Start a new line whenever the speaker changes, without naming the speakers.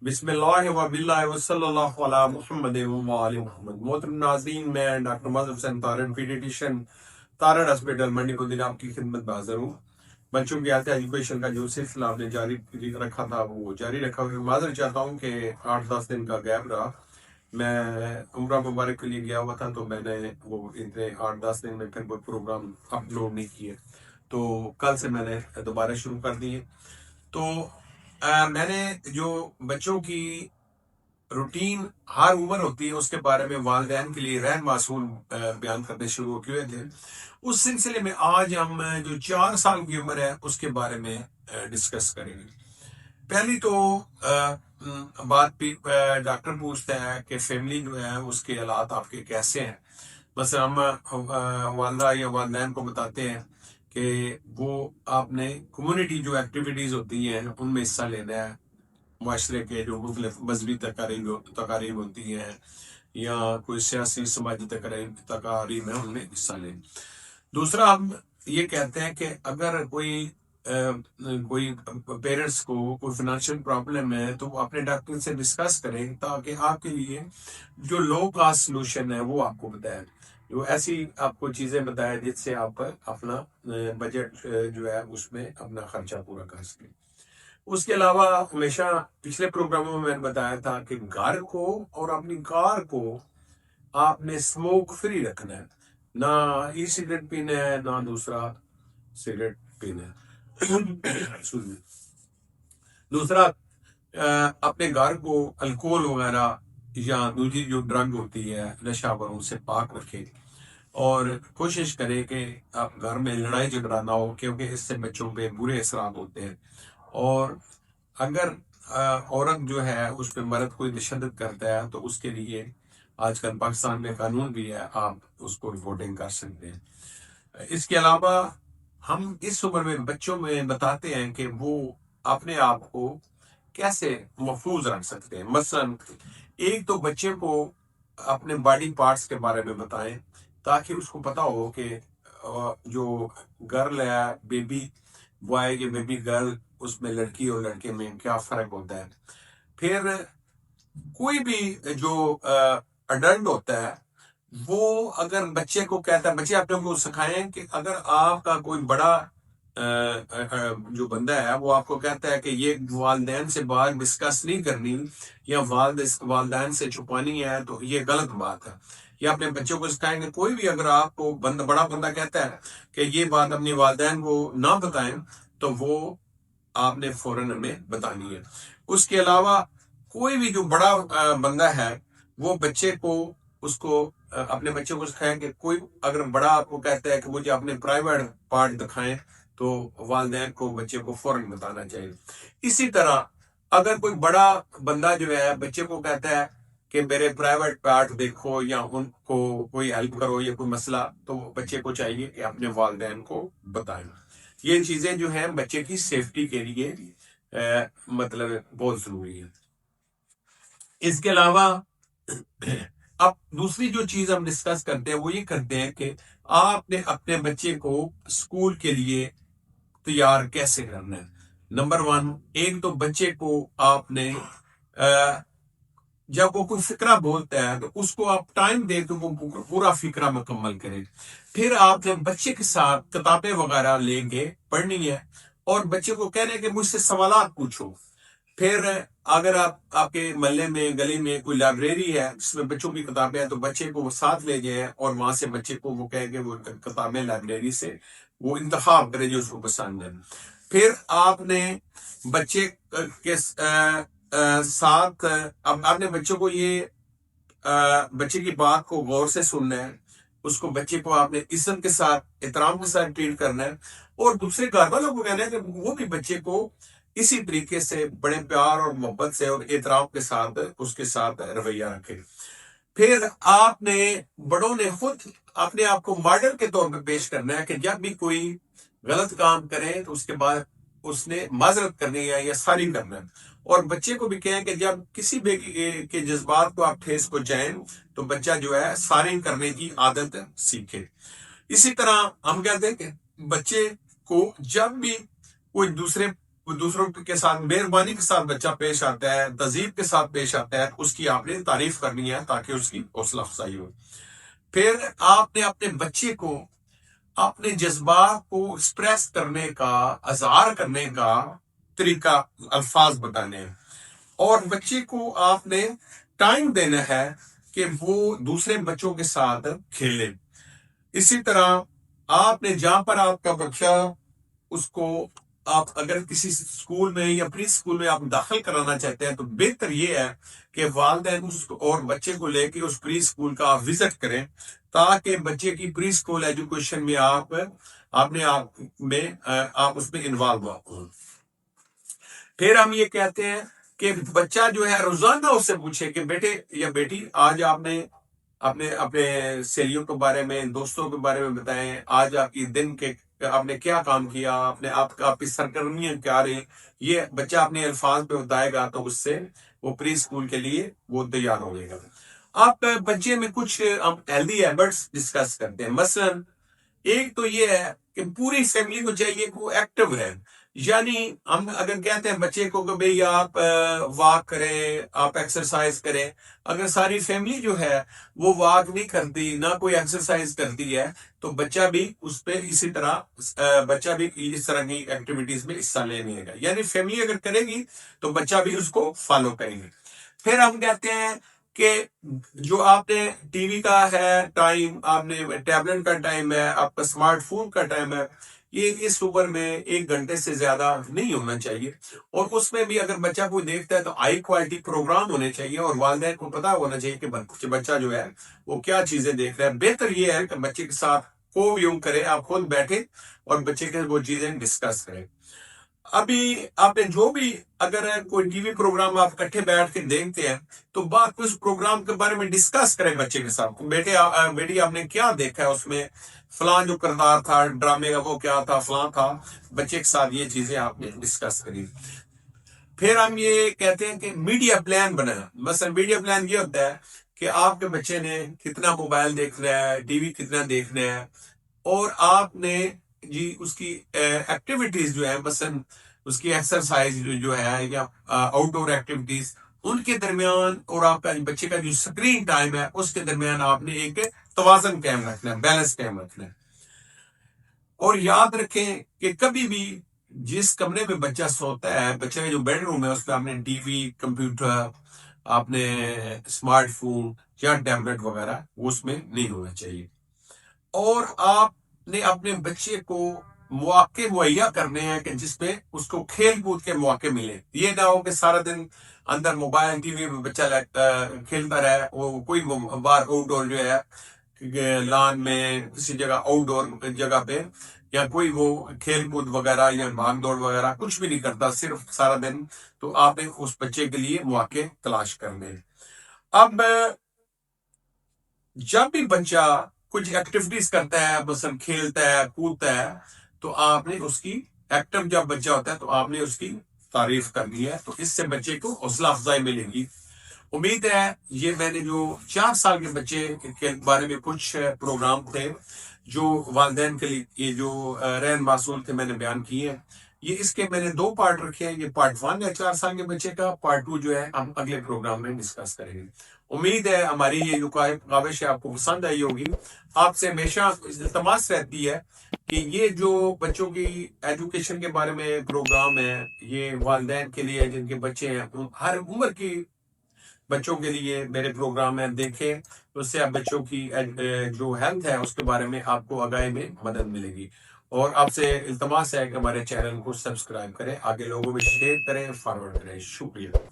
بسم اللہ و باللہ و صلی اللہ علی محمد و آل محمد۔ محترم ناظرین، میں ڈاکٹر مظہر حسین طارڑ، پیڈیٹیشین، طارڑ ہاسپٹل منڈی کو آپ کی خدمت میں حاضر ہوں۔ بچوں کی ہیلتھ ایجوکیشن کا جو سلسلہ آپ نے جاری رکھا تھا وہ جاری رکھا ہوا۔ معذرت چاہتا ہوں کہ 8-10 دن کا گیپ رہا۔ میں عمرہ مبارک کے لیے گیا ہوا تھا، تو میں نے وہ اتنے 8-10 دن میں پھر وہ پروگرام اپلوڈ نہیں کیے، تو کل سے میں نے دوبارہ شروع کر دیے۔ تو میں نے جو بچوں کی روٹین ہر عمر ہوتی ہے اس کے بارے میں والدین کے لیے رہنما اصول بیان کرنے شروع کیے تھے۔ اس سلسلے میں آج ہم جو 4 سال کی عمر ہے اس کے بارے میں ڈسکس کریں گے۔ پہلی تو بات ڈاکٹر پوچھتا ہے کہ فیملی جو ہے اس کے حالات آپ کے کیسے ہیں۔ مثلا ہم والدہ یا والدین کو بتاتے ہیں کہ وہ آپ نے کمیونٹی جو ایکٹیویٹیز ہوتی ہیں ان میں حصہ لینا ہے، معاشرے کے جو مختلف مذہبی تقاریب ہوتی ہیں یا کوئی سیاسی سماجی تقاریب ہیں ان میں حصہ لیں۔ دوسرا ہم یہ کہتے ہیں کہ اگر کوئی پیرنٹس کو کوئی فائنینشیل پرابلم ہے تو وہ اپنے ڈاکٹر سے ڈسکس کریں تاکہ آپ کے لیے جو لو کاسٹ سلوشن ہے وہ آپ کو بتائیں، جو ایسی آپ کو چیزیں بتائیں جس سے آپ اپنا بجٹ جو ہے اس میں اپنا خرچہ پورا کر سکیں۔ اس کے علاوہ ہمیشہ پچھلے پروگراموں میں نے بتایا تھا کہ گھر کو اور اپنی کار کو آپ نے اسموک فری رکھنا ہے، نہ ای سگریٹ پینا ہے نہ دوسرا سگریٹ پینا ہے۔ دوسرا اپنے گھر کو الکوہل وغیرہ یا دوسری جو ڈرگ ہوتی ہے نشہ وروں سے پاک رکھے، اور کوشش کرے کہ آپ گھر میں لڑائی جھگڑا نہ ہو، کیونکہ اس سے بچوں پہ برے اثرات ہوتے ہیں۔ اور اگر عورت جو ہے اس پہ مرد کوئی تشدد کرتا ہے تو اس کے لیے آج کل پاکستان میں قانون بھی ہے، آپ اس کو رپورٹنگ کر سکتے ہیں۔ اس کے علاوہ ہم اس عمر میں بچوں میں بتاتے ہیں کہ وہ اپنے آپ کو کیسے محفوظ رکھ سکتے ہیں۔ مثلا ایک تو بچے کو اپنے باڈی پارٹس کے بارے میں بتائیں تاکہ اس کو پتا ہو کہ جو گرل ہے بیبی بوائے یا بیبی گرل، اس میں لڑکی اور لڑکے میں کیا فرق ہوتا ہے۔ پھر کوئی بھی جو اڈلٹ ہوتا ہے وہ اگر بچے کو کہتا ہے، بچے اپنے کو سکھائیں کہ اگر آپ کا کوئی بڑا جو بندہ ہے وہ آپ کو کہتا ہے کہ یہ والدین سے بات ڈسکس نہیں کرنی یا والدین سے چھپانی ہے تو یہ غلط بات ہے۔ یا اپنے بچوں کو سکھائیں کہ کوئی بھی اگر آپ کو بڑا بندہ کہتا ہے کہ یہ بات اپنی والدین کو نہ بتائیں تو وہ آپ نے فوراً ہمیں بتانی ہے۔ اس کے علاوہ کوئی بھی جو بڑا بندہ ہے وہ بچے کو اپنے بچوں کو سکھائیں کہ کوئی اگر بڑا آپ کو کہتا ہے کہ مجھے اپنے پرائیویٹ پارٹ دکھائیں تو والدین کو بچے کو فوراً بتانا چاہیے۔ اسی طرح اگر کوئی بڑا بندہ جو ہے بچے کو کہتا ہے کہ میرے پرائیویٹ پارٹ دیکھو یا ان کو کوئی ہیلپ کرو یا کوئی مسئلہ، تو بچے کو چاہیے کہ اپنے والدین کو بتائیں۔ یہ چیزیں جو ہیں بچے کی سیفٹی کے لیے مطلب بہت ضروری ہے۔ اس کے علاوہ اب دوسری جو چیز ہم ڈسکس کرتے ہیں وہ یہ کرتے ہیں کہ آپ نے اپنے بچے کو اسکول کے لیے تیار کیسے کرنا ہے۔ نمبر 1، ایک تو بچے کو آپ نے جب وہ کوئی فقرہ بولتا ہے تو اس کو آپ ٹائم دے تو وہ پورا فقرہ مکمل کرے۔ پھر آپ نے بچے کے ساتھ کتابیں وغیرہ لے کے پڑھنی ہے اور بچے کو کہنا ہے کہ مجھ سے سوالات پوچھو۔ پھر اگر آپ کے محلے میں گلی میں کوئی لائبریری ہے جس میں بچوں کی کتابیں ہیں تو بچے کو وہ ساتھ لے جائیں اور وہاں سے بچے کو وہ کہے کہ وہ کتابیں لائبریری سے وہ انتخاب کرے جو اس کو پسند ہے۔ پھر آپ نے بچے کے ساتھ اب آپ نے بچوں کو یہ بچے کی بات کو غور سے سننا ہے، اس کو بچے کو آپ نے عزت کے ساتھ احترام کے ساتھ ٹریٹ کرنا ہے، اور دوسرے گھر والوں کو کہنا ہے کہ وہ بھی بچے کو اسی طریقے سے بڑے پیار اور محبت سے اور احترام کے ساتھ اس کے ساتھ رویہ رکھے۔ پھر آپ نے بڑوں نے خود اپنے آپ کو ماڈل کے طور پہ پیش کرنا ہے کہ جب بھی کوئی غلط کام کرے تو اس کے بعد اس نے معذرت کرنی ہے یا ساری کرنا ہے، اور بچے کو بھی کہیں کہ جب کسی بھی کے جذبات کو آپ ٹھیس پہنچائیں تو بچہ جو ہے ساری کرنے کی عادت سیکھے۔ اسی طرح ہم کہتے ہیں کہ بچے کو جب بھی کوئی دوسرے وہ دوسروں کے ساتھ مہربانی کے ساتھ بچہ پیش آتا ہے، تہذیب کے ساتھ پیش آتا ہے، اس کی آپ نے تعریف کرنی ہے تاکہ اس کی حوصلہ افزائی ہو۔ پھر آپ نے اپنے بچے کو اپنے جذبات کو ایکسپریس کرنے کا، اظہار کرنے کا طریقہ، الفاظ بتانے ہیں، اور بچے کو آپ نے ٹائم دینا ہے کہ وہ دوسرے بچوں کے ساتھ کھیلے۔ اسی طرح آپ نے جہاں پر آپ کا بچہ، اس کو آپ اگر کسی اسکول میں یا پری اسکول میں آپ داخل کرانا چاہتے ہیں تو بہتر یہ ہے کہ والدین اس کو اور بچے کو لے کے اس پری اسکول کا آپ وزٹ کریں، تاکہ بچے کی پری اسکول ایجوکیشن میں آپ اس میں انوالو ہوں۔ پھر ہم یہ کہتے ہیں کہ بچہ جو ہے روزانہ اس سے پوچھے کہ بیٹے یا بیٹی، آج آپ نے اپنے سہیلیوں کے بارے میں، دوستوں کے بارے میں بتائیں، آج آپ کی دن کے آپ نے کیا کام کیا، آپ کی سرگرمیاں کیا رہی۔ یہ بچہ اپنے الفاظ پہ بتائے گا تو اس سے وہ پری اسکول کے لیے وہ تیار ہو جائے گا۔ آپ بچے میں کچھ ہم ہیلدی ہیبٹس ڈسکس کرتے ہیں، مثلا ایک تو یہ ہے کہ پوری فیملی کو چاہیے کہ وہ ایکٹیو رہے، یعنی ہم اگر کہتے ہیں بچے کو کہ بھئی آپ واک کریں، آپ ایکسرسائز کریں، اگر ساری فیملی جو ہے وہ واک نہیں کرتی، نہ کوئی ایکسرسائز کرتی ہے، تو بچہ بھی اس پہ اسی طرح بچہ بھی اس طرح کی ایکٹیویٹیز میں حصہ لینے گا، یعنی فیملی اگر کرے گی تو بچہ بھی اس کو فالو کرے گی۔ پھر ہم کہتے ہیں کہ جو آپ نے ٹی وی کا ہے ٹائم، آپ نے ٹیبلٹ کا ٹائم ہے، آپ کا اسمارٹ فون کا ٹائم ہے، یہ اس عمر میں 1 گھنٹے سے زیادہ نہیں ہونا چاہیے، اور اس میں بھی اگر بچہ کوئی دیکھتا ہے تو ہائی کوالٹی پروگرام ہونے چاہیے، اور والدین کو پتا ہونا چاہیے کہ بچہ جو ہے وہ کیا چیزیں دیکھ رہا ہے۔ بہتر یہ ہے کہ بچے کے ساتھ کو یوں کرے، آپ خود بیٹھے اور بچے کے وہ چیزیں ڈسکس کریں۔ ابھی آپ نے جو بھی اگر کوئی ٹی وی پروگرام آپ اکٹھے بیٹھ کے دیکھتے ہیں تو بات کو اس پروگرام کے بارے میں ڈسکس کریں بچے کے ساتھ، بیٹی آپ نے کیا دیکھا ہے، اس میں فلاں جو کردار تھا ڈرامے کا وہ کیا تھا، فلاں تھا، بچے کے ساتھ یہ چیزیں آپ نے ڈسکس کری۔ پھر ہم یہ کہتے ہیں کہ میڈیا پلان بنانا، مثلا میڈیا پلان یہ ہوتا ہے کہ آپ کے بچے نے کتنا موبائل دیکھنا ہے، ٹی وی کتنا دیکھنا ہے، اور آپ نے جی اس کی ایکٹیویٹیز جو ہے، مثلا اس کی ایکسرسائز جو ہے یا آؤٹ ڈور ایکٹیویٹیز، ان کے درمیان اور آپ کا بچے کا جو سکرین ٹائم ہے اس کے درمیان آپ نے ایک توازن قائم رکھنا ہے، بیلنس قائم رکھنا ہے۔ اور یاد رکھیں کہ کبھی بھی جس کمرے میں بچہ سوتا ہے، بچے کا جو بیڈ روم ہے، اس میں آپ نے ٹی وی، کمپیوٹر، آپ نے اسمارٹ فون یا ٹیبلٹ وغیرہ اس میں نہیں ہونا چاہیے۔ اور آپ نے اپنے بچے کو مواقع مہیا کرنے ہیں کہ جس میں اس کو کھیل کود کے مواقع ملے، یہ نہ ہو کہ سارا دن اندر موبائل ٹی وی میں بچہ کھیلتا رہے، وہ کوئی باہر آؤٹ ڈور جو ہے لان میں کسی جگہ آؤٹ ڈور جگہ پہ یا کوئی وہ کھیل کود وغیرہ یا بھاگ دوڑ وغیرہ کچھ بھی نہیں کرتا، صرف سارا دن، تو آپ نے اس بچے کے لیے مواقع تلاش کرنے ہیں۔ اب جب بھی بچہ کچھ ایکٹیویٹیز کرتا ہے، مثلا کھیلتا ہے، کودتا ہے، تو آپ نے اس کی ایکٹیو جب بچہ ہوتا ہے تو آپ نے اس کی تعریف کرنی ہے، تو اس سے بچے کو حوصلہ افزائی ملے گی۔ امید ہے یہ میں نے جو 4 سال کے بچے کے بارے میں کچھ پروگرام تھے جو والدین کے لیے، یہ جو رہنما اصول تھے میں نے بیان کیے ہیں، یہ اس کے میں نے 2 پارٹ رکھے ہیں، یہ پارٹ 1 ہے 4 سال کے بچے کا، پارٹ 2 جو ہے ہم اگلے پروگرام میں ڈسکس کریں گے۔ امید ہے ہماری یہ جو کاوش ہے آپ کو پسند آئی ہوگی۔ آپ سے ہمیشہ التماس رہتی ہے کہ یہ جو بچوں کی ایجوکیشن کے بارے میں پروگرام ہے، یہ والدین کے لیے جن کے بچے ہیں، ہر عمر کی بچوں کے لیے میرے پروگرام میں دیکھیں، اس سے آپ بچوں کی جو ہیلتھ ہے اس کے بارے میں آپ کو آگاہی میں مدد ملے گی۔ اور آپ سے التماس ہے کہ ہمارے چینل کو سبسکرائب کریں، آگے لوگوں میں شیئر کریں، فارورڈ کریں۔ شکریہ۔